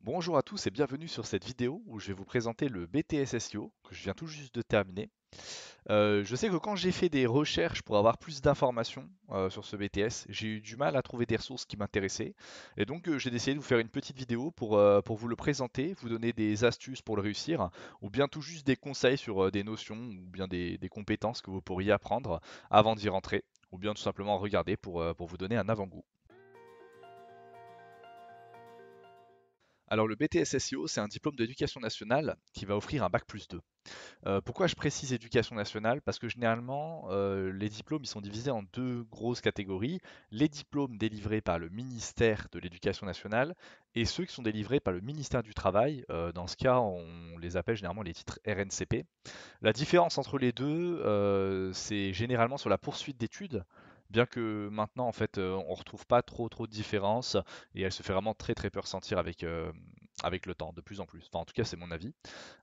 Bonjour à tous et bienvenue sur cette vidéo où je vais vous présenter le BTS SEO que je viens tout juste de terminer. Je sais que quand j'ai fait des recherches pour avoir plus d'informations sur ce BTS, j'ai eu du mal à trouver des ressources qui m'intéressaient. Et donc j'ai décidé de vous faire une petite vidéo pour vous le présenter, vous donner des astuces pour le réussir, ou bien tout juste des conseils sur des notions ou bien des compétences que vous pourriez apprendre avant d'y rentrer, ou bien tout simplement regarder pour vous donner un avant-goût. Alors le BTS SEO, c'est un diplôme d'éducation nationale qui va offrir un bac+2. Pourquoi je précise éducation nationale? Parce que généralement, les diplômes ils sont divisés en deux grosses catégories. Les diplômes délivrés par le ministère de l'Éducation nationale et ceux qui sont délivrés par le ministère du Travail. Dans ce cas, on les appelle généralement les titres RNCP. La différence entre les deux, c'est généralement sur la poursuite d'études. Bien que maintenant, en fait, on retrouve pas trop de différence et elle se fait vraiment très peu ressentir avec le temps, de plus en plus. Enfin, en tout cas, c'est mon avis.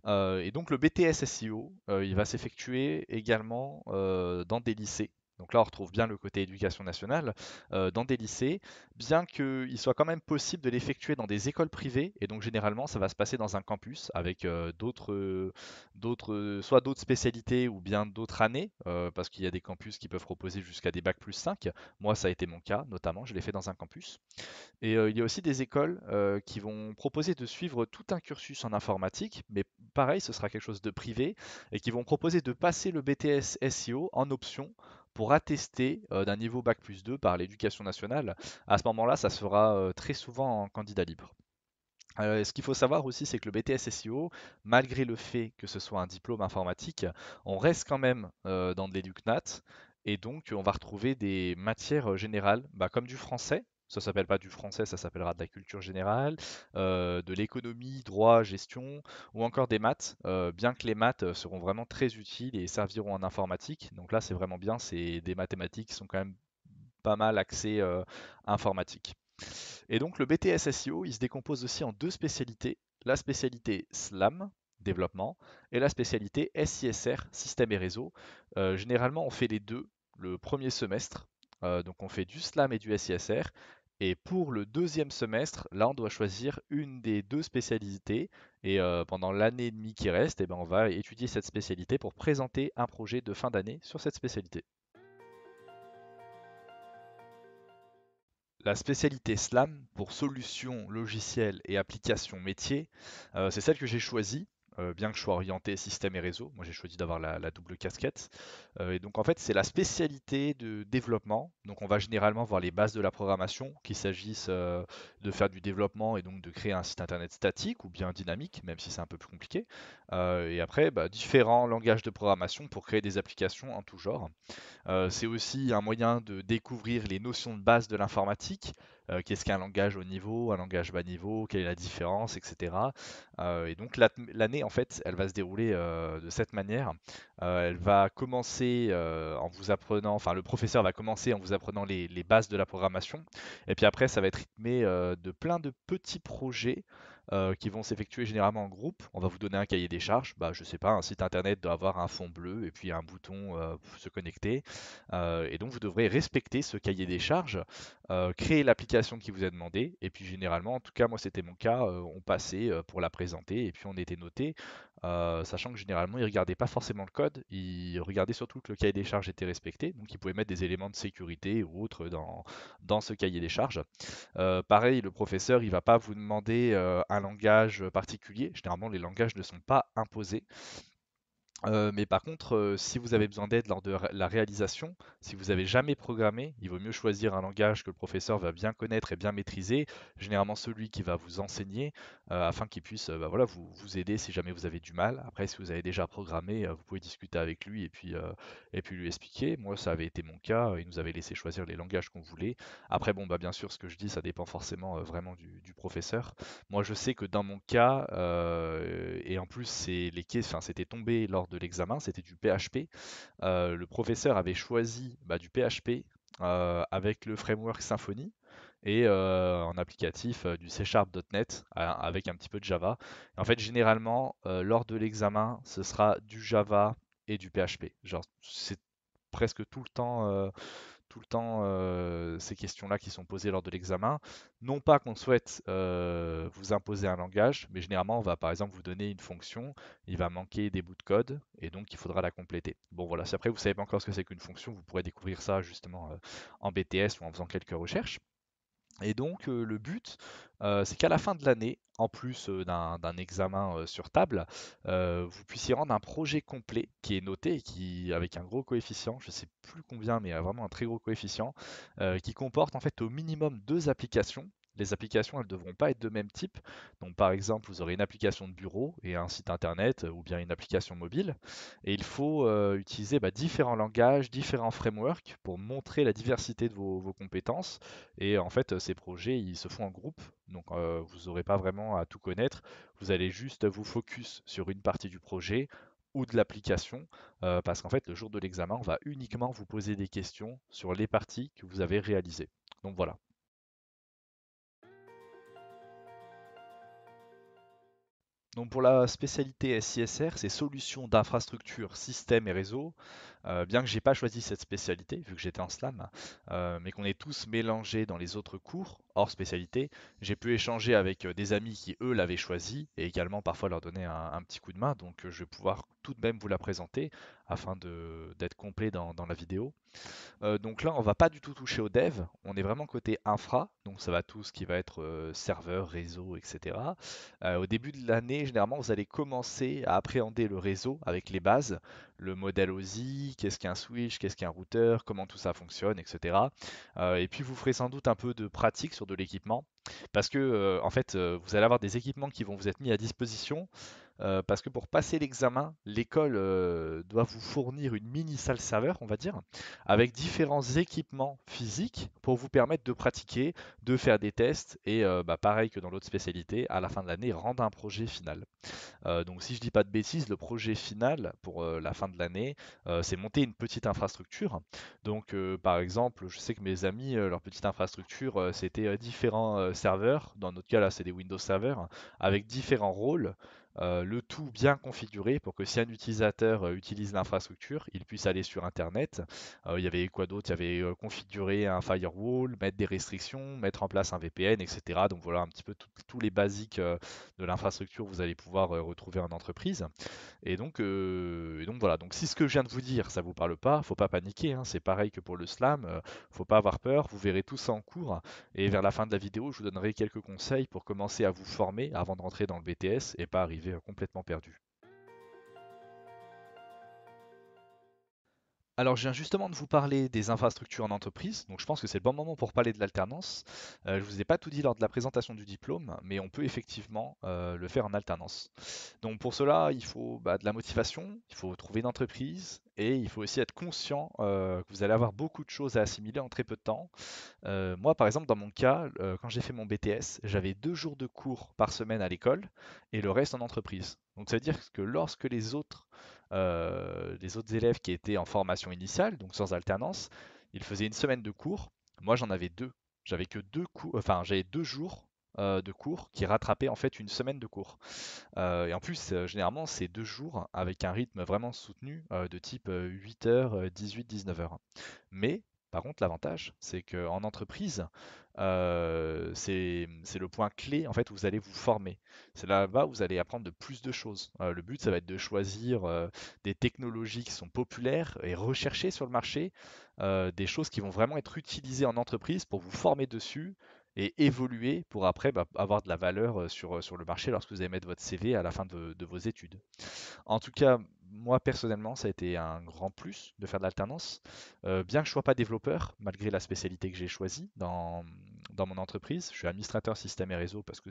Et donc le BTS SEO, il va s'effectuer également dans des lycées. Donc là, on retrouve bien le côté éducation nationale dans des lycées, bien qu'il soit quand même possible de l'effectuer dans des écoles privées. Et donc généralement, ça va se passer dans un campus avec soit d'autres spécialités ou bien d'autres années, parce qu'il y a des campus qui peuvent proposer jusqu'à des bac+5. Moi, ça a été mon cas, notamment, je l'ai fait dans un campus. Et il y a aussi des écoles qui vont proposer de suivre tout un cursus en informatique, mais pareil, ce sera quelque chose de privé, et qui vont proposer de passer le BTS SEO en option pour attester d'un niveau bac+2 par l'éducation nationale. À ce moment-là, ça se fera très souvent en candidat libre. Ce qu'il faut savoir aussi, c'est que le BTS SEO, malgré le fait que ce soit un diplôme informatique, on reste quand même dans de l'éducnat, et donc on va retrouver des matières générales, bah, comme du français. Ça s'appelle pas du français, ça s'appellera de la culture générale, de l'économie, droit, gestion, ou encore des maths, bien que les maths seront vraiment très utiles et serviront en informatique. Donc là, c'est vraiment bien, c'est des mathématiques qui sont quand même pas mal axées informatique. Et donc le BTS SEO, il se décompose aussi en deux spécialités, la spécialité SLAM, développement, et la spécialité SISR, système et réseau. Généralement, on fait les deux le premier semestre, donc on fait du SLAM et du SISR. Et pour le deuxième semestre, là, on doit choisir une des deux spécialités. Et pendant l'année et demie qui reste, eh ben, on va étudier cette spécialité pour présenter un projet de fin d'année sur cette spécialité. La spécialité SLAM pour solutions, logiciels et applications métiers, c'est celle que j'ai choisie, bien que je sois orienté système et réseau. Moi, j'ai choisi d'avoir la double casquette. Et donc, en fait, c'est la spécialité de développement. Donc, on va généralement voir les bases de la programmation, qu'il s'agisse de faire du développement et donc de créer un site internet statique ou bien dynamique, même si c'est un peu plus compliqué. Et après, bah, différents langages de programmation pour créer des applications en tout genre. C'est aussi un moyen de découvrir les notions de base de l'informatique. Qu'est-ce qu'un langage haut niveau, un langage bas niveau, quelle est la différence, etc. Et donc l'année, en fait, elle va se dérouler de cette manière. Elle va commencer en vous apprenant, enfin le professeur va commencer en vous apprenant les bases de la programmation. Et puis après, ça va être rythmé de plein de petits projets qui vont s'effectuer généralement en groupe. On va vous donner un cahier des charges. Bah, je sais pas, un site internet doit avoir un fond bleu et puis un bouton pour se connecter. Et donc vous devrez respecter ce cahier des charges, créer l'application qui vous est demandée, et puis généralement, en tout cas moi c'était mon cas, on passait pour la présenter et puis on était noté, sachant que généralement ils regardaient pas forcément le code, ils regardaient surtout que le cahier des charges était respecté, donc ils pouvaient mettre des éléments de sécurité ou autres dans ce cahier des charges. Pareil, le professeur il va pas vous demander un langage particulier, généralement les langages ne sont pas imposés. Mais par contre, si vous avez besoin d'aide lors de la réalisation, si vous avez jamais programmé, il vaut mieux choisir un langage que le professeur va bien connaître et bien maîtriser, généralement celui qui va vous enseigner, afin qu'il puisse bah, voilà, vous aider si jamais vous avez du mal. Après, si vous avez déjà programmé, vous pouvez discuter avec lui et puis lui expliquer. Moi, ça avait été mon cas, il nous avait laissé choisir les langages qu'on voulait. Après, bon, bah, bien sûr, ce que je dis, ça dépend forcément vraiment du professeur. Moi, je sais que dans mon cas, et en plus, enfin, c'était tombé lors de l'examen, c'était du PHP. Le professeur avait choisi bah, du PHP avec le framework Symfony et en applicatif du C#.NET avec un petit peu de Java. Et en fait, généralement, lors de l'examen, ce sera du Java et du PHP. Genre, c'est presque tout le temps ces questions-là qui sont posées lors de l'examen. Non pas qu'on souhaite vous imposer un langage, mais généralement on va par exemple vous donner une fonction, il va manquer des bouts de code et donc il faudra la compléter. Bon voilà, si après vous savez pas encore ce que c'est qu'une fonction, vous pourrez découvrir ça justement en BTS ou en faisant quelques recherches. Et donc, le but, c'est qu'à la fin de l'année, en plus d'un examen sur table, vous puissiez rendre un projet complet qui est noté et qui, avec un gros coefficient, je ne sais plus combien, mais vraiment un très gros coefficient, qui comporte en fait au minimum deux applications. Les applications, elles ne devront pas être de même type. Donc, par exemple, vous aurez une application de bureau et un site internet ou bien une application mobile. Et il faut utiliser différents langages, différents frameworks pour montrer la diversité de vos compétences et en fait, ces projets, ils se font en groupe, donc vous n'aurez pas vraiment à tout connaître. Vous allez juste vous focus sur une partie du projet ou de l'application, parce qu'en fait, le jour de l'examen, on va uniquement vous poser des questions sur les parties que vous avez réalisées. Donc voilà. Donc pour la spécialité SISR, c'est solutions d'infrastructure, système et réseau. Bien que j'ai pas choisi cette spécialité, vu que j'étais en slam, mais qu'on est tous mélangés dans les autres cours, hors spécialité, j'ai pu échanger avec des amis qui, eux, l'avaient choisi, et également parfois leur donner un petit coup de main, donc je vais pouvoir tout de même vous la présenter, afin d'être complet dans la vidéo. Donc là, on va pas du tout toucher au dev, on est vraiment côté infra, donc ça va tout ce qui va être serveur, réseau, etc. Au début de l'année, généralement, vous allez commencer à appréhender le réseau avec les bases, le modèle OSI, qu'est-ce qu'un switch, qu'est-ce qu'un routeur, comment tout ça fonctionne, etc. Et puis vous ferez sans doute un peu de pratique sur de l'équipement, parce que en fait, vous allez avoir des équipements qui vont vous être mis à disposition parce que pour passer l'examen, l'école doit vous fournir une mini salle serveur, on va dire, avec différents équipements physiques pour vous permettre de pratiquer, de faire des tests et pareil que dans l'autre spécialité, à la fin de l'année, rendre un projet final. Donc si je dis pas de bêtises, le projet final pour la fin de l'année, c'est monter une petite infrastructure. Donc par exemple, je sais que mes amis, leur petite infrastructure, c'était différents serveurs. Dans notre cas là, c'est des Windows serveurs avec différents rôles. Le tout bien configuré pour que si un utilisateur utilise l'infrastructure, il puisse aller sur Internet. Il y avait quoi d'autre? Il y avait configurer un firewall, mettre des restrictions, mettre en place un VPN, etc. Donc voilà un petit peu tous les basiques de l'infrastructure que vous allez pouvoir retrouver en entreprise. Et donc voilà, donc si ce que je viens de vous dire, ça vous parle pas, faut pas paniquer, hein, c'est pareil que pour le slam, faut pas avoir peur, vous verrez tout ça en cours, et vers la fin de la vidéo, je vous donnerai quelques conseils pour commencer à vous former avant de rentrer dans le BTS et pas arriver complètement perdu. Alors, je viens justement de vous parler des infrastructures en entreprise, donc je pense que c'est le bon moment pour parler de l'alternance. Je ne vous ai pas tout dit lors de la présentation du diplôme, mais on peut effectivement le faire en alternance. Donc pour cela, il faut de la motivation, il faut trouver une entreprise et il faut aussi être conscient que vous allez avoir beaucoup de choses à assimiler en très peu de temps. Moi, par exemple, dans mon cas, quand j'ai fait mon BTS, j'avais 2 jours de cours par semaine à l'école et le reste en entreprise. Donc ça veut dire que lorsque les autres élèves qui étaient en formation initiale, donc sans alternance, ils faisaient une semaine de cours. Moi, j'en avais deux. J'avais que 2 cours, enfin, j'avais 2 jours de cours qui rattrapaient en fait une semaine de cours. Et en plus, généralement, c'est 2 jours avec un rythme vraiment soutenu de type 8 h, 18, 19 h. Mais par contre, l'avantage, c'est qu'en entreprise, c'est le point clé en fait où vous allez vous former. C'est là-bas où vous allez apprendre de plus de choses. Le but, ça va être de choisir des technologies qui sont populaires et recherchées sur le marché, des choses qui vont vraiment être utilisées en entreprise pour vous former dessus et évoluer pour après avoir de la valeur sur le marché lorsque vous allez mettre votre CV à la fin de vos études. En tout cas, moi personnellement, ça a été un grand plus de faire de l'alternance. Bien que je ne sois pas développeur, malgré la spécialité que j'ai choisie dans mon entreprise, je suis administrateur système et réseau parce que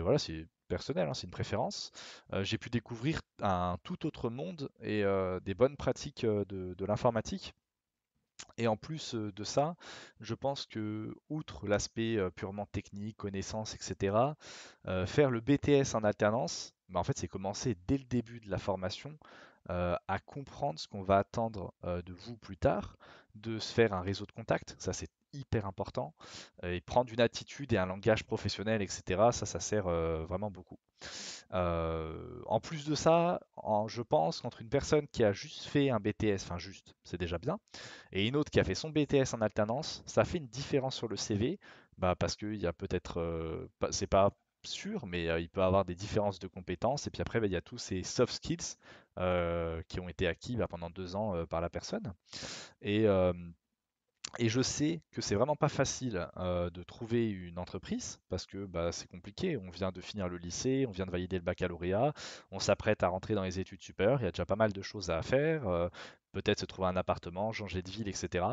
voilà, c'est personnel, hein, c'est une préférence. J'ai pu découvrir un tout autre monde et des bonnes pratiques de l'informatique. Et en plus de ça, je pense que, outre l'aspect purement technique, connaissance, etc., faire le BTS en alternance, en fait, c'est commencer dès le début de la formation à comprendre ce qu'on va attendre de vous plus tard, de se faire un réseau de contacts. Ça, c'est hyper important. Et prendre une attitude et un langage professionnel, etc., ça sert vraiment beaucoup. En plus de ça, je pense qu'entre une personne qui a juste fait un BTS, enfin juste, c'est déjà bien, et une autre qui a fait son BTS en alternance, ça fait une différence sur le CV, bah parce qu'il y a peut-être, c'est pas sûr, mais il peut avoir des différences de compétences, et puis après, bah, il y a tous ces soft skills qui ont été acquis bah, pendant 2 ans par la personne. Et, euh, et je sais que c'est vraiment pas facile de trouver une entreprise parce que bah, c'est compliqué. On vient de finir le lycée, on vient de valider le baccalauréat, on s'apprête à rentrer dans les études supérieures. Il y a déjà pas mal de choses à faire. Peut-être se trouver un appartement, changer de ville, etc.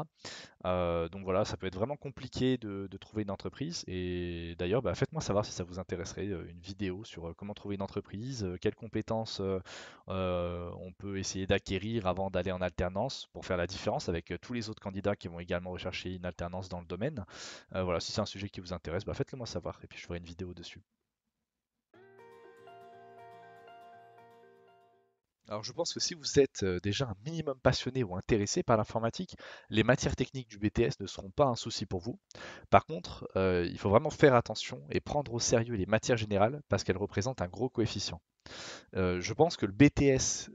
Donc voilà, ça peut être vraiment compliqué de trouver une entreprise. Et d'ailleurs, bah, faites-moi savoir si ça vous intéresserait une vidéo sur comment trouver une entreprise, quelles compétences on peut essayer d'acquérir avant d'aller en alternance pour faire la différence avec tous les autres candidats qui vont également rechercher une alternance dans le domaine. Voilà, si c'est un sujet qui vous intéresse, bah, faites-le moi savoir et puis je ferai une vidéo dessus. Alors je pense que si vous êtes déjà un minimum passionné ou intéressé par l'informatique, les matières techniques du BTS ne seront pas un souci pour vous. Par contre, il faut vraiment faire attention et prendre au sérieux les matières générales parce qu'elles représentent un gros coefficient. Je pense que le BTS,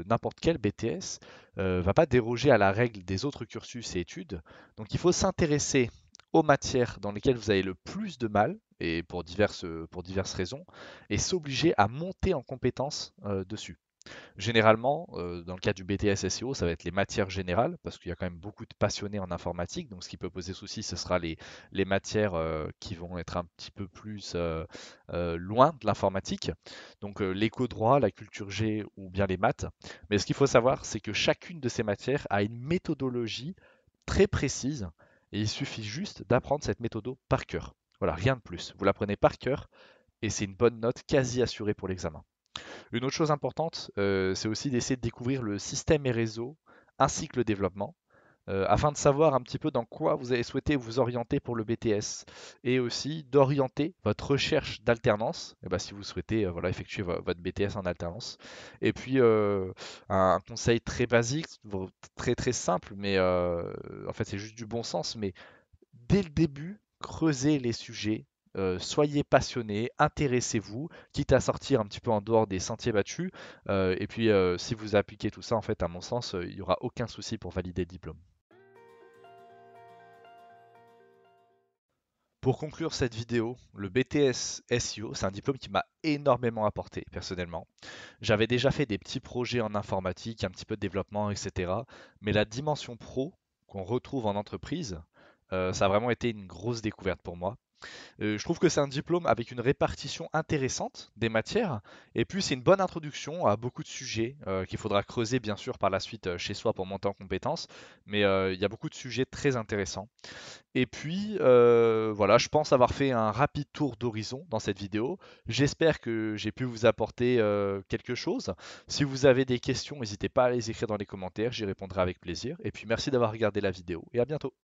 n'importe quel BTS, va pas déroger à la règle des autres cursus et études. Donc il faut s'intéresser aux matières dans lesquelles vous avez le plus de mal, et pour diverses raisons, et s'obliger à monter en compétences dessus. Généralement, dans le cas du BTS SEO, ça va être les matières générales, parce qu'il y a quand même beaucoup de passionnés en informatique. Donc, ce qui peut poser souci, ce sera les matières qui vont être un petit peu plus loin de l'informatique. Donc, l'éco-droit, la culture G ou bien les maths. Mais ce qu'il faut savoir, c'est que chacune de ces matières a une méthodologie très précise, et il suffit juste d'apprendre cette méthode par cœur. Voilà, rien de plus. Vous l'apprenez par cœur, et c'est une bonne note quasi assurée pour l'examen. Une autre chose importante, c'est aussi d'essayer de découvrir le système et réseau ainsi que le développement, afin de savoir un petit peu dans quoi vous allez souhaiter vous orienter pour le BTS et aussi d'orienter votre recherche d'alternance, eh ben, si vous souhaitez voilà, effectuer votre BTS en alternance. Et puis un conseil très basique, très très simple, mais en fait c'est juste du bon sens, mais dès le début, creusez les sujets, soyez passionné, intéressez-vous, quitte à sortir un petit peu en dehors des sentiers battus. Et puis, si vous appliquez tout ça, en fait, à mon sens, il n'y aura aucun souci pour valider le diplôme. Pour conclure cette vidéo, le BTS SEO, c'est un diplôme qui m'a énormément apporté personnellement. J'avais déjà fait des petits projets en informatique, un petit peu de développement, etc. Mais la dimension pro qu'on retrouve en entreprise, ça a vraiment été une grosse découverte pour moi. Je trouve que c'est un diplôme avec une répartition intéressante des matières, et puis c'est une bonne introduction à beaucoup de sujets qu'il faudra creuser bien sûr par la suite chez soi pour monter en compétences, mais il y a beaucoup de sujets très intéressants. Et puis voilà, je pense avoir fait un rapide tour d'horizon dans cette vidéo. J'espère que j'ai pu vous apporter quelque chose. Si vous avez des questions, n'hésitez pas à les écrire dans les commentaires, j'y répondrai avec plaisir. Et puis merci d'avoir regardé la vidéo et à bientôt.